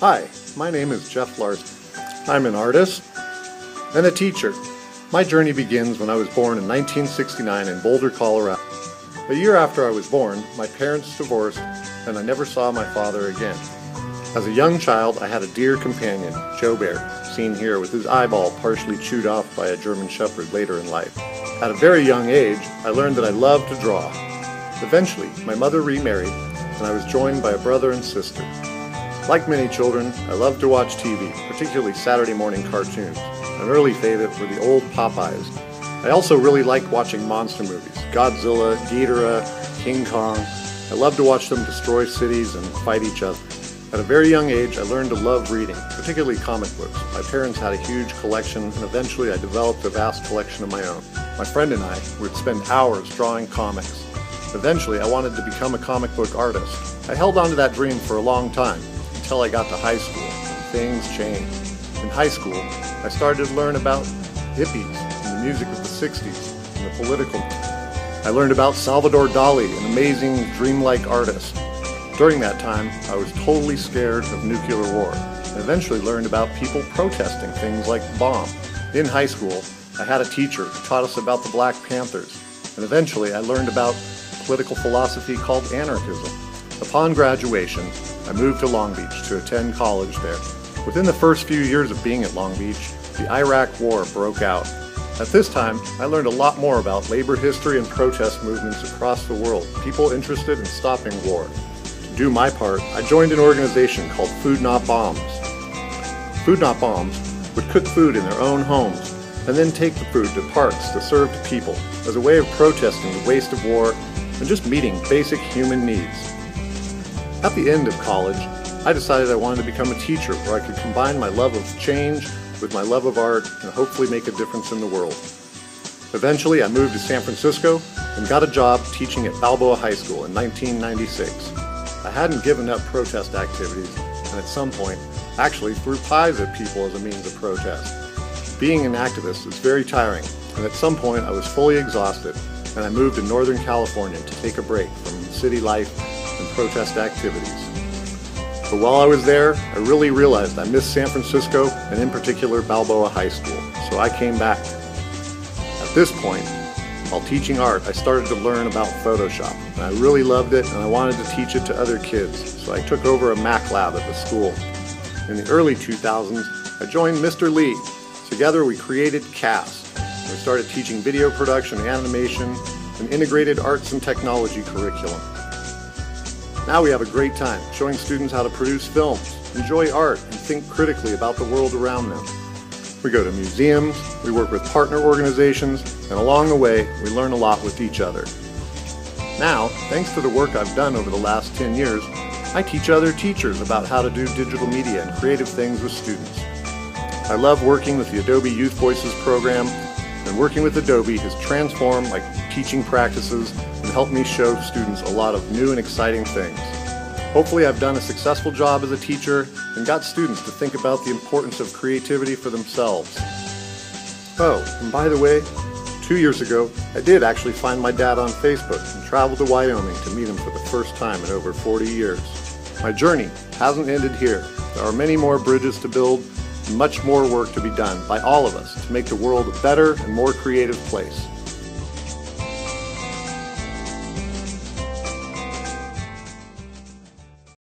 Hi, my name is Jeff Larson. I'm an artist and a teacher. My journey begins when I was born in 1969 in Boulder, Colorado. A year after I was born, my parents divorced and I never saw my father again. As a young child, I had a dear companion, Joe Bear, seen here with his eyeball partially chewed off by a German Shepherd later in life. At a very young age, I learned that I loved to draw. Eventually, my mother remarried and I was joined by a brother and sister. Like many children, I loved to watch TV, particularly Saturday morning cartoons. An early favorite were the old Popeyes. I also really liked watching monster movies, Godzilla, Ghidorah, King Kong. I loved to watch them destroy cities and fight each other. At a very young age, I learned to love reading, particularly comic books. My parents had a huge collection, and eventually I developed a vast collection of my own. My friend and I would spend hours drawing comics. Eventually, I wanted to become a comic book artist. I held on to that dream for a long time, until I got to high school, and things changed. In high school, I started to learn about hippies and the music of the 60s and the political. I learned about Salvador Dali, an amazing, dreamlike artist. During that time, I was totally scared of nuclear war, and eventually learned about people protesting things like the bomb. In high school, I had a teacher who taught us about the Black Panthers, and eventually I learned about political philosophy called anarchism. Upon graduation, I moved to Long Beach to attend college there. Within the first few years of being at Long Beach, the Iraq War broke out. At this time, I learned a lot more about labor history and protest movements across the world, people interested in stopping war. To do my part, I joined an organization called Food Not Bombs. Food Not Bombs would cook food in their own homes and then take the food to parks to serve to people as a way of protesting the waste of war and just meeting basic human needs. At the end of college, I decided I wanted to become a teacher where I could combine my love of change with my love of art and hopefully make a difference in the world. Eventually, I moved to San Francisco and got a job teaching at Balboa High School in 1996. I hadn't given up protest activities and at some point actually threw pies at people as a means of protest. Being an activist is very tiring, and at some point I was fully exhausted and I moved to Northern California to take a break from city life and protest activities. But while I was there, I really realized I missed San Francisco and in particular Balboa High School, so I came back. At this point, while teaching art, I started to learn about Photoshop, and I really loved it and I wanted to teach it to other kids, so I took over a Mac lab at the school. In the early 2000s, I joined Mr. Lee. Together we created CAST. We started teaching video production, animation, and integrated arts and technology curriculum. Now we have a great time showing students how to produce films, enjoy art, and think critically about the world around them. We go to museums, we work with partner organizations, and along the way, we learn a lot with each other. Now, thanks to the work I've done over the last 10 years, I teach other teachers about how to do digital media and creative things with students. I love working with the Adobe Youth Voices program, and working with Adobe has transformed my teaching practices and helped me show students a lot of new and exciting things. Hopefully I've done a successful job as a teacher and got students to think about the importance of creativity for themselves. Oh, and by the way, 2 years ago, I did actually find my dad on Facebook and traveled to Wyoming to meet him for the first time in over 40 years. My journey hasn't ended here. There are many more bridges to build and much more work to be done by all of us to make the world a better and more creative place.